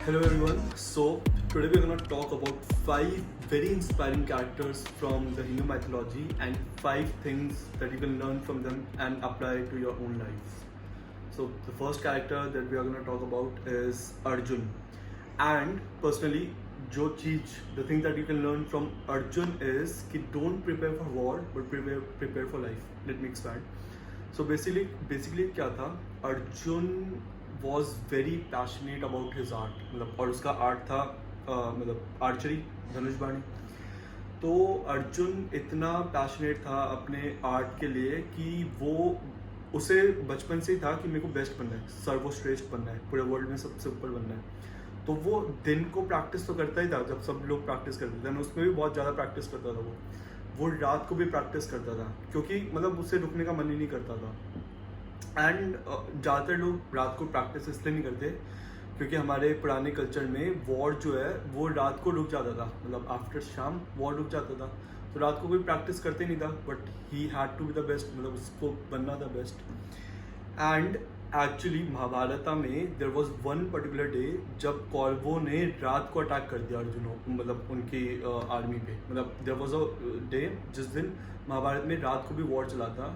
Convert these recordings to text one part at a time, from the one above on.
Hello everyone. So today we're gonna talk about five very inspiring characters from the Hindu mythology and five things that you can learn from them and apply to your own lives. So the first character that we are gonna talk about is Arjun. And personally, the thing that you can learn from Arjun is कि don't prepare for war but prepare for life. Let me expand. So basically क्या था, Arjun was very passionate about his art, मतलब और उसका art था मतलब archery, धनुषबाणी. तो अर्जुन इतना पैशनेट था अपने आर्ट के लिए कि वो उसे बचपन से ही था कि मेरे को बेस्ट बनना है, सर्वश्रेष्ठ बनना है, पूरे वर्ल्ड में सबसे ऊपर बनना है. तो वो दिन को प्रैक्टिस तो करता ही था, जब सब लोग प्रैक्टिस करते थे उसमें भी बहुत ज़्यादा प्रैक्टिस करता था. वो रात को भी प्रैक्टिस करता था क्योंकि मतलब उसे रुकने का मन ही नहीं करता था. एंड ज़्यादातर लोग रात को प्रैक्टिस इसलिए नहीं करते क्योंकि हमारे पुराने कल्चर में वॉर जो है वो रात को रुक जाता था, मतलब आफ्टर शाम वॉर रुक जाता था. तो रात को कोई प्रैक्टिस करते नहीं था, but he had to be the best, मतलब उसको बनना था बेस्ट. एंड एक्चुअली महाभारत में there was one particular day जब कौरवों ने रात को अटैक कर दिया अर्जुनों, मतलब उनकी आर्मी पे. मतलब देयर वाज अ डे जिस दिन महाभारत में रात को भी वॉर चला था.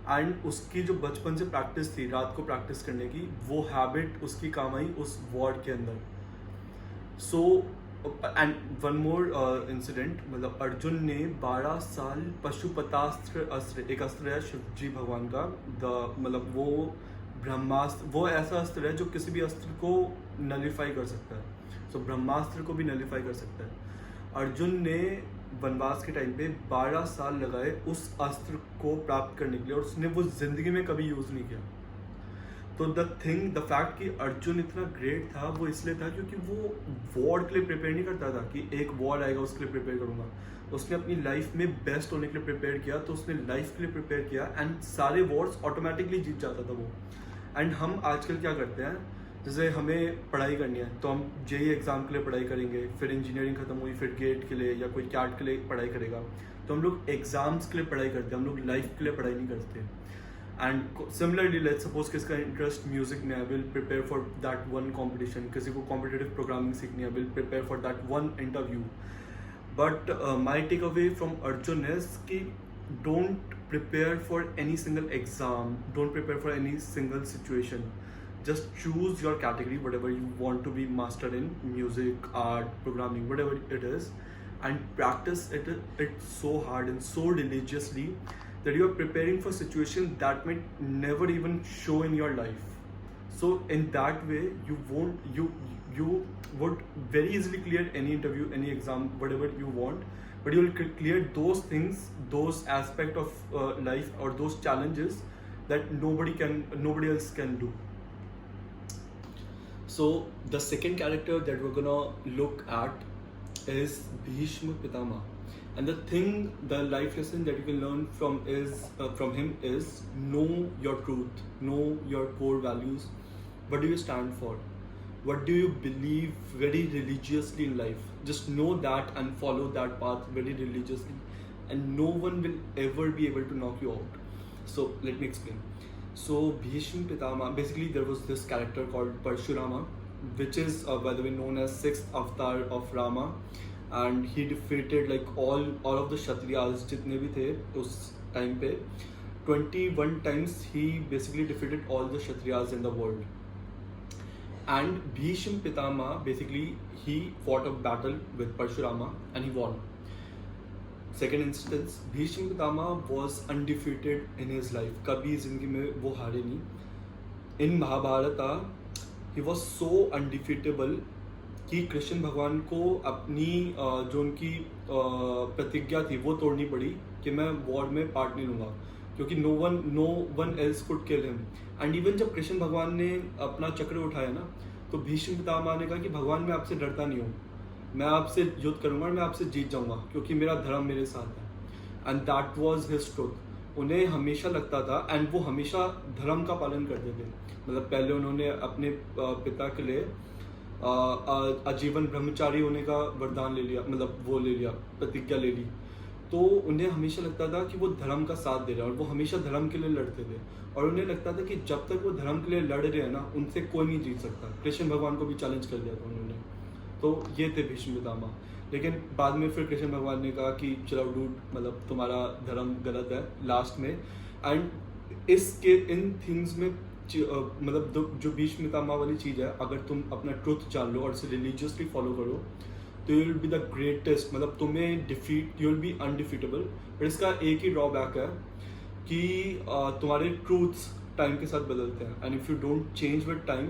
एंड उसकी जो बचपन से प्रैक्टिस थी रात को प्रैक्टिस करने की, वो हैबिट उसकी काम आई उस वॉर के अंदर. So and one more incident, मतलब अर्जुन ने 12 साल पशुपतास्त्र अस्त्र, एक अस्त्र है शिव जी भगवान का, मतलब वो ब्रह्मास्त्र, वो ऐसा अस्त्र है जो किसी भी अस्त्र को नलीफाई कर सकता है. सो ब्रह्मास्त्र को भी नलीफाई कर सकता है. अर्जुन ने वनवास के टाइम पे 12 साल लगाए उस अस्त्र को प्राप्त करने के लिए, और उसने वो जिंदगी में कभी यूज नहीं किया. तो द फैक्ट कि अर्जुन इतना ग्रेट था वो इसलिए था क्योंकि वो वॉर के लिए प्रिपेयर नहीं करता था कि एक वॉर आएगा उसके लिए प्रिपेयर करूंगा. उसने अपनी लाइफ में बेस्ट होने के लिए प्रिपेयर किया, तो उसने लाइफ के लिए प्रिपेयर किया एंड सारे वॉर्स ऑटोमेटिकली जीत जाता था वो. एंड हम आजकल क्या करते हैं, जैसे हमें पढ़ाई करनी है तो हम जेई एग्ज़ाम के लिए पढ़ाई करेंगे, फिर इंजीनियरिंग खत्म हुई फिर गेट के लिए या कोई कैट के लिए पढ़ाई करेगा. तो हम लोग एग्ज़ाम्स के लिए पढ़ाई करते हैं, हम लोग लाइफ के लिए पढ़ाई नहीं करते. एंड सिमिलरली लेट्स सपोज किसका इंटरेस्ट म्यूजिक में है, will prepare for that one competition. किसी को कॉम्पिटिटिव प्रोग्रामिंग सीखनी है, will prepare for that one interview. But my takeaway from Arjun is कि don't prepare for any single exam, don't prepare for any single situation. Just choose your category, whatever you want to be mastered in, music, art, programming, whatever it is, and practice it so hard and so religiously that you are preparing for situations that might never even show in your life. So in that way you would very easily clear any interview, any exam, whatever you want, but you will clear those things, those aspect of life or those challenges that nobody else can do. So the second character that we're gonna look at is Bhishma Pitama. And the life lesson that you can learn from him is know your truth, know your core values. What do you stand for? What do you believe very religiously in life? Just know that and follow that path very religiously, and no one will ever be able to knock you out. So let me explain. So Bhishma Pitama, basically there was this character called Parshurama, which is by the way known as sixth avatar of Rama, and he defeated like all of the Kshatriyas जितने भी थे उस time पे. 21 times he basically defeated all the Kshatriyas in the world. And Bhishma Pitama, basically he fought a battle with Parshurama and he won. Second instance, Bhishma Pitama was undefeated in his life. कभी जिंदगी में वो हारे नहीं. In Mahabharata, he was so undefeatable कि कृष्ण भगवान को अपनी जो उनकी प्रतिज्ञा थी वो तोड़नी पड़ी कि मैं वॉर में पार्ट नहीं लूँगा, क्योंकि no one else could kill him. And even जब कृष्ण भगवान ने अपना चक्र उठाया ना, तो भीष्म पितामह ने कहा कि भगवान मैं आपसे डरता नहीं हूँ, मैं आपसे युद्ध करूँगा और मैं आपसे जीत जाऊँगा क्योंकि मेरा धर्म मेरे साथ है. And that was his truth. उन्हें हमेशा लगता था, एंड वो हमेशा धर्म का पालन करते थे. मतलब पहले उन्होंने अपने पिता के लिए आजीवन ब्रह्मचारी होने का वरदान ले लिया, मतलब वो ले लिया, प्रतिज्ञा ले ली. तो उन्हें हमेशा लगता था कि वो धर्म का साथ दे रहे हैं और वो हमेशा धर्म के लिए लड़ते थे और उन्हें लगता था कि जब तक वो धर्म के लिए लड़ रहे हैं ना उनसे कोई नहीं जीत सकता। कृष्ण भगवान को भी चैलेंज कर दिया था उन्होंने। तो ये थे भीष्म पितामह। लेकिन बाद में फिर कृष्ण भगवान ने कहा कि चलो डूड, मतलब तुम्हारा धर्म गलत है लास्ट में। एंड इसके इन थिंग्स में मतलब जो भीष्म पितामह वाली चीज़ है, अगर तुम अपना ट्रुथ जान लो और इसे रिलीजियसली फॉलो करो तो you will be the greatest, मतलब तुम्हें defeat, you will be undefeatable. पर इसका एक ही ड्रॉबैक है कि तुम्हारे ट्रूथ्स टाइम के साथ बदलते हैं and if you don't change with time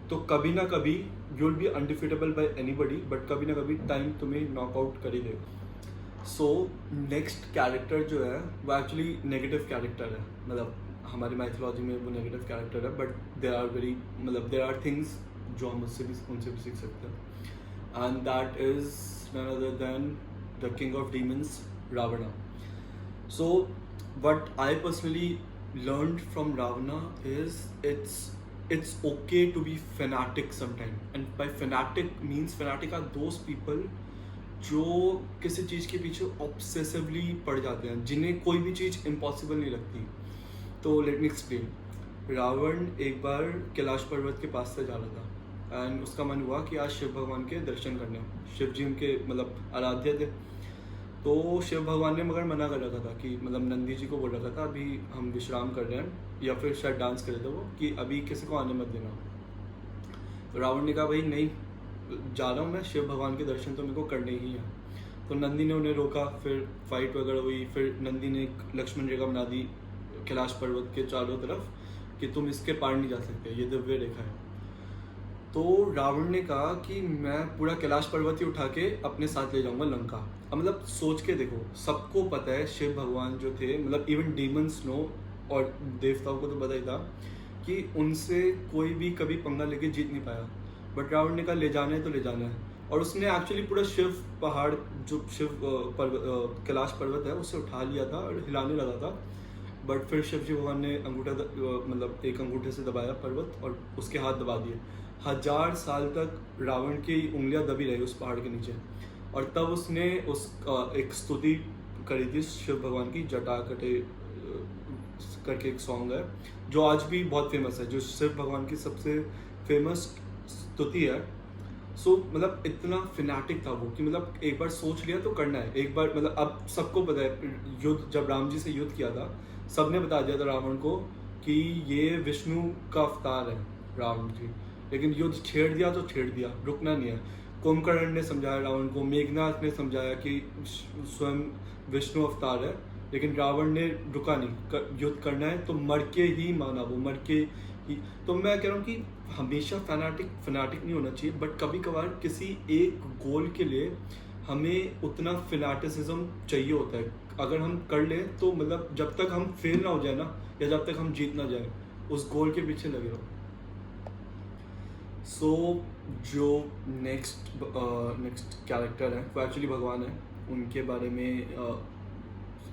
तो कभी ना कभी you will be undefeatable bye anybody, but कभी ना कभी टाइम तुम्हें नॉकआउट कर ही देगा। सो नेक्स्ट कैरेक्टर जो है वो एक्चुअली नेगेटिव कैरेक्टर है, मतलब हमारी माइथोलॉजी में वो नेगेटिव कैरेक्टर है, बट देयर आर वेरी, मतलब देयर आर थिंग्स जो हम उनसे भी सीख सकते हैं। And that is none other than the king of demons, Ravana. So what I personally learned from Ravana is it's okay to be fanatic sometimes, and by fanatic means fanatic are those people जो किसी चीज़ के पीछे obsessively पड़ जाते हैं, जिन्हें कोई भी चीज़ इम्पॉसिबल नहीं लगती। तो लेट मी एक्सप्लेन। रावण एक बार कैलाश पर्वत के पास से जा रहा था एंड उसका मन हुआ कि आज शिव भगवान के दर्शन करने, शिव जी उनके मतलब आराध्य थे। तो शिव भगवान ने मगर मना कर रखा था कि मतलब नंदी जी को बोल रखा था अभी हम विश्राम कर रहे हैं, या फिर शायद डांस कर रहे थे वो, कि अभी किसी को आने मत देना। तो रावण ने कहा भाई नहीं, जा रहा हूँ मैं, शिव भगवान के दर्शन तो मेरे को करने ही हैं। तो नंदी ने उन्हें रोका, फिर फाइट वगैरह हुई, फिर नंदी ने एक लक्ष्मण रेखा बना दी कैलाश पर्वत के चारों तरफ कि तुम इसके पार नहीं जा सकते, ये दिव्य रेखा है। तो रावण ने कहा कि मैं पूरा कैलाश पर्वत ही उठा के अपने साथ ले जाऊंगा लंका। अब मतलब सोच के देखो, सबको पता है शिव भगवान जो थे, मतलब इवन डीमंस नो, और देवताओं को तो पता ही था कि उनसे कोई भी कभी पंगा लेके जीत नहीं पाया, बट रावण ने कहा ले जाना है तो ले जाना है। और उसने एक्चुअली पूरा शिव पहाड़, जो शिव कैलाश पर्वत है, उसे उठा लिया था और हिलाने लगा था, बट फिर शिव जी भगवान ने अंगूठा मतलब एक अंगूठे से दबाया पर्वत और उसके हाथ दबा दिए। 1000 साल तक रावण की उंगलियां दबी रही उस पहाड़ के नीचे, और तब उसने उस एक स्तुति करी थी शिव भगवान की, जटा कटे करके एक सॉन्ग है जो आज भी बहुत फेमस है, जो शिव भगवान की सबसे फेमस स्तुति है। सो मतलब इतना फिनेटिक था वो कि मतलब एक बार सोच लिया तो करना है, एक बार मतलब अब सबको पता है, युद्ध जब राम जी से युद्ध किया था सबने बता दिया था रावण को कि ये विष्णु का अवतार है रावण जी, लेकिन युद्ध छेड़ दिया तो छेड़ दिया, रुकना नहीं है। कुंभकर्ण ने समझाया रावण को, मेघनाथ ने समझाया कि स्वयं विष्णु अवतार है, लेकिन रावण ने रुका नहीं, युद्ध करना है तो मर के ही माना, वो मर के ही। तो मैं कह रहा हूँ कि हमेशा फैनाटिक नहीं होना चाहिए, बट कभी कभार किसी एक गोल के लिए हमें उतना फिनाटिसिज्म चाहिए होता है। अगर हम कर लें तो मतलब जब तक हम फेल ना हो जाए ना, या जब तक हम जीत ना जाए, उस गोल के पीछे लगे रहो। सो जो नेक्स्ट कैरेक्टर है वो एक्चुअली भगवान है, उनके बारे में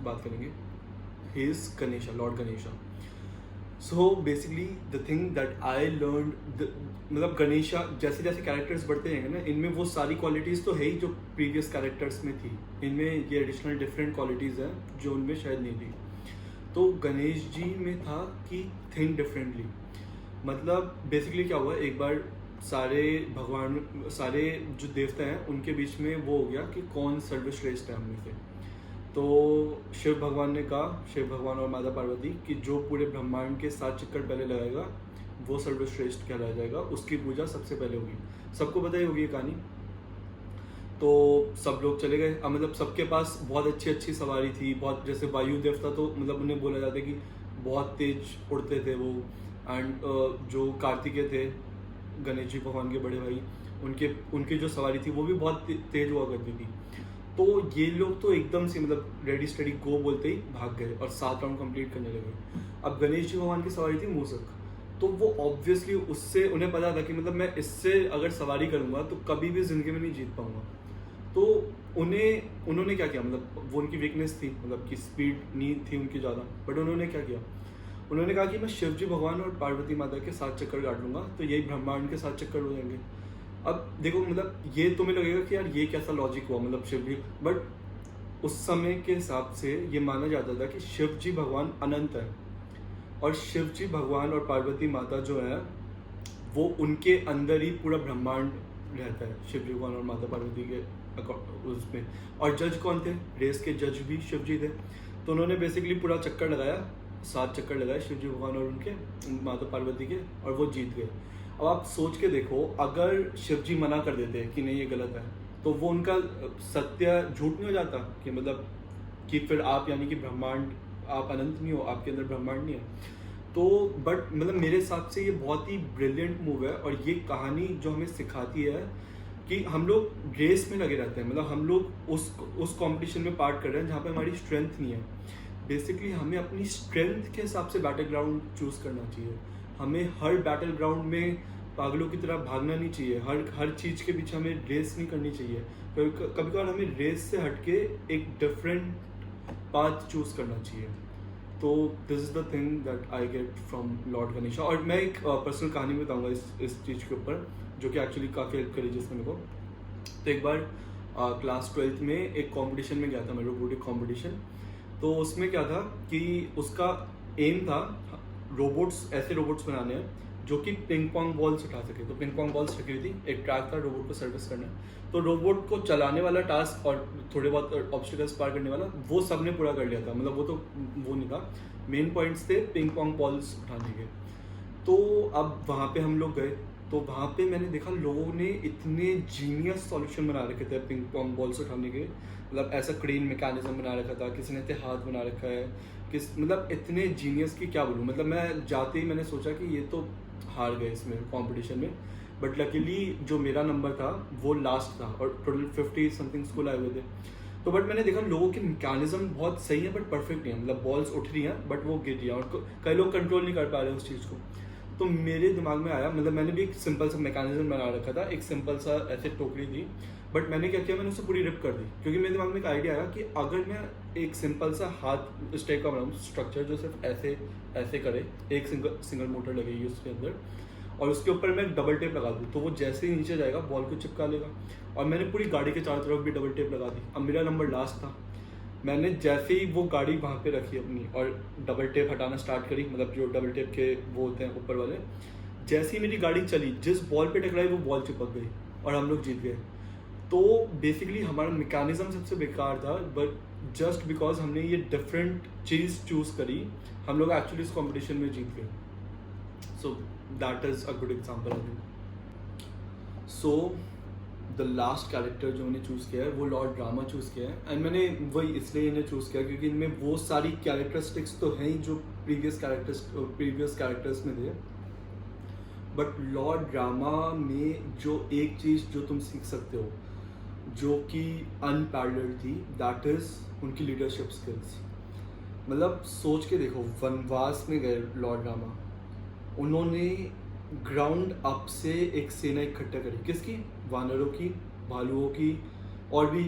बात करेंगे। He is Ganesha, Lord Ganesha. So basically the thing that I learn, मतलब गणेशा जैसे जैसे कैरेक्टर्स बढ़ते हैं ना, इनमें वो सारी क्वालिटीज़ तो है ही जो प्रीवियस कैरेक्टर्स में थी, इनमें ये एडिशनल डिफरेंट क्वालिटीज़ हैं जो उनमें शायद नहीं थी। तो गणेश जी में था कि थिंक डिफरेंटली, मतलब बेसिकली क्या हुआ, एक बार सारे जो देवता हैं उनके बीच में वो हो गया कि कौन सर्वश्रेष्ठ है उनमें से। तो शिव भगवान ने कहा, शिव भगवान और माता पार्वती, कि जो पूरे ब्रह्मांड के 7 चक्कर पहले लगाएगा वो सर्वश्रेष्ठ कहलाया जाएगा, उसकी पूजा सबसे पहले होगी। सबको पता ही होगी ये कहानी। तो सब लोग चले गए। अब मतलब सबके पास बहुत अच्छी सवारी थी, बहुत, जैसे वायु देवता तो मतलब उन्हें बोला जाता है कि बहुत तेज उड़ते थे वो, एंड जो कार्तिकेय थे गणेश जी भगवान के बड़े भाई, उनकी जो सवारी थी वो भी बहुत तेज हुआ करती थी। तो ये लोग तो एकदम से मतलब रेडी स्टडी गो बोलते ही भाग गए और 7 राउंड कंप्लीट करने लगे। अब गणेश जी भगवान की सवारी थी मूसक, तो वो ऑब्वियसली उससे उन्हें पता था कि मतलब मैं इससे अगर सवारी करूंगा तो कभी भी जिंदगी में नहीं जीत पाऊंगा। तो उन्होंने क्या किया, मतलब वो उनकी वीकनेस थी, मतलब कि स्पीड नहीं थी उनकी ज़्यादा, बट उन्होंने क्या किया, उन्होंने कहा कि मैं शिव जी भगवान और पार्वती माता के 7 चक्कर काट लूंगा तो यही ब्रह्मांड के 7 चक्कर हो जाएंगे। अब देखो मतलब ये तुम्हें लगेगा कि यार ये कैसा लॉजिक हुआ, मतलब शिव जी, बट उस समय के हिसाब से ये माना जाता था कि शिव जी भगवान अनंत है, और शिव जी भगवान और पार्वती माता जो है वो उनके अंदर ही पूरा ब्रह्मांड रहता है, शिव जी भगवान और माता पार्वती के उसमें। और जज कौन थे? रेस के जज भी शिव जी थे। तो उन्होंने बेसिकली पूरा चक्कर लगाया, 7 चक्कर लगाए शिव जी भगवान और उनके माता पार्वती के, और वो जीत गए। अब आप सोच के देखो, अगर शिव जी मना कर देते कि नहीं ये गलत है, तो वो उनका सत्य झूठ नहीं हो जाता कि मतलब कि फिर आप यानी कि ब्रह्मांड, आप अनंत नहीं हो, आपके अंदर ब्रह्मांड नहीं है। तो बट मतलब मेरे हिसाब से ये बहुत ही ब्रिलियंट मूव है, और ये कहानी जो हमें सिखाती है कि हम लोग रेस में लगे रहते हैं, मतलब हम लोग उस कंपटीशन में पार्ट कर रहे हैं जहाँ पे हमारी स्ट्रेंथ नहीं है। बेसिकली हमें अपनी स्ट्रेंथ के हिसाब से बैटल ग्राउंड चूज करना चाहिए। हमें हर बैटल ग्राउंड में पागलों की तरह भागना नहीं चाहिए, हर चीज़ के पीछे हमें रेस नहीं करनी चाहिए। कभी कभार हमें रेस से हटके एक डिफरेंट पाथ चूज करना चाहिए। तो this is the thing that I get from Lord Ganesha. और मैं एक पर्सनल कहानी बताऊंगा इस चीज़ के ऊपर, जो कि एक्चुअली काफ़ी हेल्प करी जिसने मेरे को। तो एक बार क्लास 12th में एक कंपटीशन में गया था मैं, रोबोटिक कंपटीशन। तो उसमें क्या था कि उसका एम था रोबोट्स, ऐसे रोबोट्स बनाने हैं जो कि पिंग पोंग बॉल्स उठा सके। तो पिंग पोंग बॉल्स रखी हुई थी, एक ट्रैक था, रोबोट को सर्विस करना। तो रोबोट को चलाने वाला टास्क और थोड़े बहुत ऑब्स्टिकल्स पार करने वाला, वो सबने पूरा कर लिया था। मतलब वो नहीं था, मेन पॉइंट्स थे पिंग पोंग बॉल्स उठाने के। तो अब वहाँ पे हम लोग गए, तो वहाँ पे मैंने देखा लोगों ने इतने जीनियस सॉल्यूशन बना रखे थे पिंग पोंग बॉल्स उठाने के। मतलब ऐसा क्रेन मैकेनिज्म बना रखा था, किसी ने हाथ बना रखा है, मतलब इतने जीनियस की क्या बोलूँ। मतलब मैं जाते ही मैंने सोचा कि ये तो हार गए इसमें कंपटीशन में। बट लकीली जो मेरा नंबर था वो लास्ट था, और टोटल 50 समथिंग स्कूल आए हुए थे। तो बट मैंने देखा लोगों के मैकेनिज्म बहुत सही है बट परफेक्ट नहीं है। मतलब बॉल्स उठ रही हैं बट वो गिर रही हैं, और कई लोग कंट्रोल नहीं कर पा रहे हैं उस चीज़ को। तो मेरे दिमाग में आया, मतलब मैंने भी एक सिंपल सा मैकेनिज्म बना रखा था, एक सिंपल सा ऐसे टोकरी थी। बट मैंने क्या किया, मैंने उसे पूरी रिप कर दी, क्योंकि मेरे दिमाग में एक आइडिया आया कि अगर मैं एक सिंपल सा हाथ इस टाइप का बनाऊँ स्ट्रक्चर जो सिर्फ ऐसे ऐसे करे, एक सिंगल मोटर लगेगी उसके अंदर, और उसके ऊपर मैं डबल टेप लगा दूँ, तो वो जैसे ही नीचे जाएगा बॉल को चिपका लेगा। और मैंने पूरी गाड़ी के चारों तरफ भी डबल टेप लगा दी। अब मेरा नंबर लास्ट था, मैंने जैसे ही वो गाड़ी वहाँ पे रखी अपनी और डबल टेप हटाना स्टार्ट करी, मतलब जो डबल टेप के वो होते हैं ऊपर वाले, जैसे ही मेरी गाड़ी चली, जिस बॉल पे टकराई वो बॉल चिपक गई और हम लोग जीत गए। तो बेसिकली हमारा मैकेनिज्म सबसे बेकार था, बट जस्ट बिकॉज हमने ये डिफरेंट चीज़ चूज करी, हम लोग एक्चुअली इस कॉम्पिटिशन में जीत गए। So that is a good example I think. So the last character जो मैंने चूज़ किया है वो लॉर्ड रामा चूज़ किया है। एंड मैंने वही इसलिए इन्हें चूज़ किया क्योंकि इनमें वो सारी कैरेक्टरिस्टिक्स तो हैं ही जो प्रीवियस कैरेक्टर्स में थे। बट लॉर्ड रामा में जो एक चीज़ जो तुम सीख सकते हो जो कि अनपैरेलल्ड थी, दैट इज़ उनकी लीडरशिप स्किल्स। मतलब सोच के देखो, वनवास में गए लॉर्ड रामा, उन्होंने ग्राउंड अप से एक सेना इकट्ठा करी। किसकी? वानरों की, भालुओं की, और भी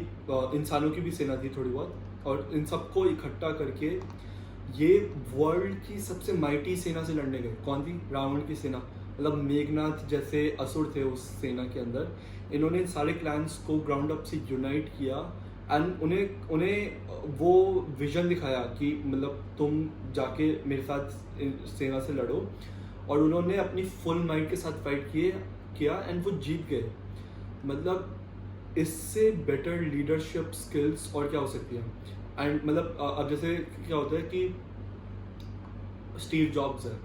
इंसानों की भी सेना थी थोड़ी बहुत, और इन सबको इकट्ठा करके ये वर्ल्ड की सबसे माइटी सेना से लड़ने गए। कौन थी? रावण की सेना। मतलब मेघनाथ जैसे असुर थे उस सेना के अंदर। इन्होंने सारे क्लैंस को ग्राउंड अप से यूनाइट किया एंड उन्हें वो विजन दिखाया कि मतलब तुम जाके मेरे साथ सेना से लड़ो, और उन्होंने अपनी फुल माइंड के साथ फाइट किया एंड वो जीत गए। मतलब इससे बेटर लीडरशिप स्किल्स और क्या हो सकती है। एंड मतलब अब जैसे क्या होता है कि स्टीव जॉब्स है,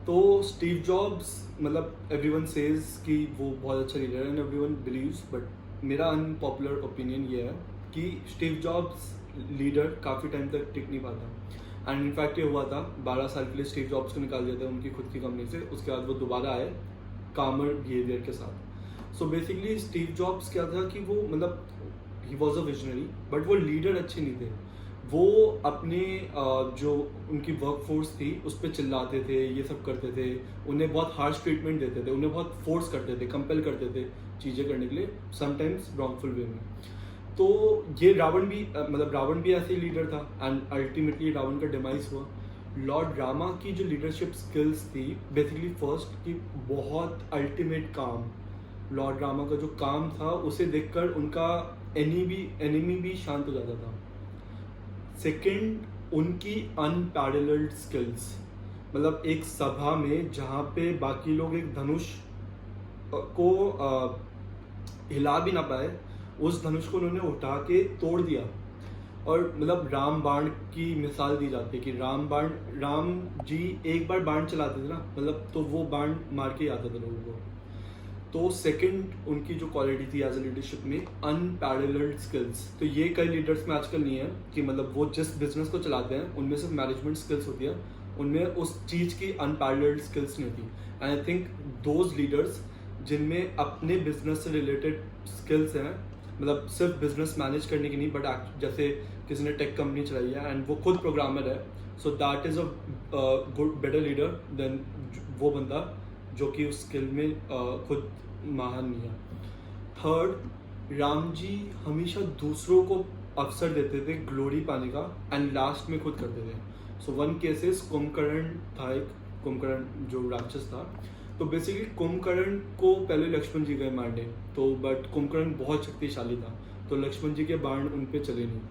तो स्टीव जॉब्स मतलब एवरीवन सेज कि वो बहुत अच्छा लीडर है एंड एवरीवन बिलीव्स, बट मेरा अनपॉपुलर ओपिनियन ये है कि स्टीव जॉब्स लीडर काफ़ी टाइम तक टिक नहीं पाता। एंड इनफैक्ट ये हुआ था 12 साल के लिए स्टीव जॉब्स को निकाल दिया था उनकी खुद की कंपनी से। उसके बाद वो दोबारा आए कामर बिहेवियर के साथ। सो बेसिकली स्टीव जॉब्स क्या था कि वो मतलब he was a visionary, but वो लीडर अच्छे नहीं थे। वो अपने जो उनकी वर्क फोर्स थी उस पर चिल्लाते थे, ये सब करते थे, उन्हें बहुत हार्श ट्रीटमेंट देते थे, उन्हें बहुत फोर्स करते थे, कंपेल करते थे चीज़ें करने के लिए, समटाइम्स रॉन्गफुल वे में। तो ये रावण भी ऐसे ही लीडर था एंड अल्टीमेटली रावण का डिमाइस हुआ। लॉर्ड रामा की जो लीडरशिप स्किल्स थी बेसिकली फर्स्ट कि बहुत अल्टीमेट काम। लॉर्ड रामा का जो काम था उसे देखकर उनका एनिमी भी शांत हो जाता था। सेकंड उनकी अनपैरेलल्ड स्किल्स, मतलब एक सभा में जहाँ पे बाकी लोग एक धनुष को हिला भी ना पाए, उस धनुष को उन्होंने उठा के तोड़ दिया। और मतलब राम बाण की मिसाल दी जाती है कि राम जी एक बार बाण चलाते थे ना, मतलब तो वो बाण मार के आता था लोगों को। तो सेकंड उनकी जो क्वालिटी थी एज ए लीडरशिप में, अनपैरेलल्ड स्किल्स। तो ये कई लीडर्स में आजकल नहीं है कि मतलब वो जिस बिजनेस को चलाते हैं उनमें सिर्फ मैनेजमेंट स्किल्स होती है, उनमें उस चीज़ की अनपैरेलल्ड स्किल्स नहीं होती। And I think those leaders जिनमें अपने बिजनेस से रिलेटेड स्किल्स हैं, मतलब सिर्फ बिजनेस मैनेज करने की नहीं, बट जैसे किसी ने टेक कंपनी चलाई है एंड वो खुद प्रोग्रामर है, so that is a good better leader than वो बंदा जो कि उस स्किल में खुद महान नहीं है। थर्ड, राम जी हमेशा दूसरों को अवसर देते थे ग्लोरी पाने का एंड लास्ट में खुद करते थे। सो वन केसेस कुंभकर्ण था, एक कुंभकर्ण जो राक्षस था। तो बेसिकली कुंभकर्ण को पहले लक्ष्मण जी गए मारने, तो बट कुंभकर्ण बहुत शक्तिशाली था, तो लक्ष्मण जी के बाण उन पे चले नहीं।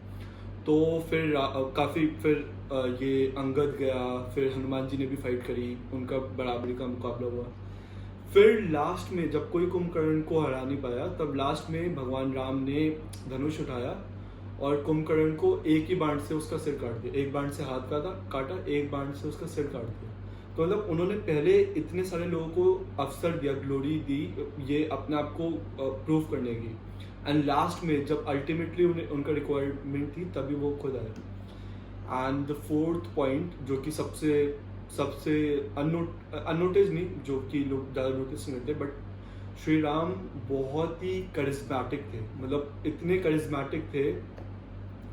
तो फिर ये अंगद गया, फिर हनुमान जी ने भी फाइट करी, उनका बराबरी का मुकाबला हुआ। फिर लास्ट में जब कोई कुंभकर्ण को हरा नहीं पाया, तब लास्ट में भगवान राम ने धनुष उठाया और कुंभकर्ण को एक ही बाण से उसका सिर काट दिया। एक बाण से हाथ काटा, एक बाण से उसका सिर काट दिया। तो मतलब उन्होंने पहले इतने सारे लोगों को अवसर दिया, ग्लोरी दी, ये अपने आप को प्रूव करने की, एंड लास्ट में जब अल्टीमेटली उनका रिक्वायरमेंट थी तभी वो खुद आए। एंड द फोर्थ पॉइंट जो कि सबसे अननोटिस नहीं, जो कि लोग ज़्यादा नोटिस नहीं करते, बट श्री राम बहुत ही करिज्मेटिक थे। मतलब इतने करिज्मेटिक थे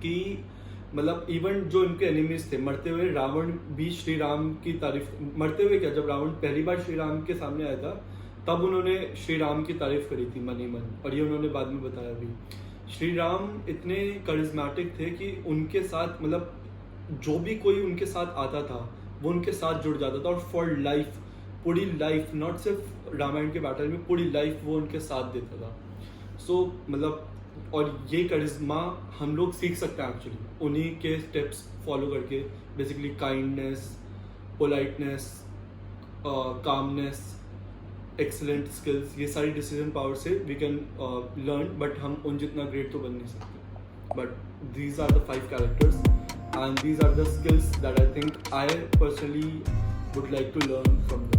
कि मतलब इवन जो इनके एनिमीज थे, मरते हुए रावण भी श्री राम की तारीफ, मरते हुए क्या, जब रावण पहली बार श्री राम के सामने आया था तब उन्होंने श्री राम की तारीफ करी थी मन ही मन, और ये उन्होंने बाद में बताया भी। श्री राम इतने करिज्मेटिक थे कि उनके साथ मतलब जो भी कोई उनके साथ आता था वो उनके साथ जुड़ जाता था, और फॉर लाइफ, पूरी लाइफ, नॉट सिर्फ रामायण के बैटल में, पूरी लाइफ वो उनके साथ देता था। सो मतलब और ये करिश्मा हम लोग सीख सकते हैं एक्चुअली उन्हीं के स्टेप्स फॉलो करके, basically kindness, politeness, calmness, excellent skills, ये सारी डिसीजन पावर से वी कैन लर्न, बट हम उन जितना ग्रेट तो बन नहीं सकते। But these are the 5 characters and these are the skills that I think I personally would like to learn from them.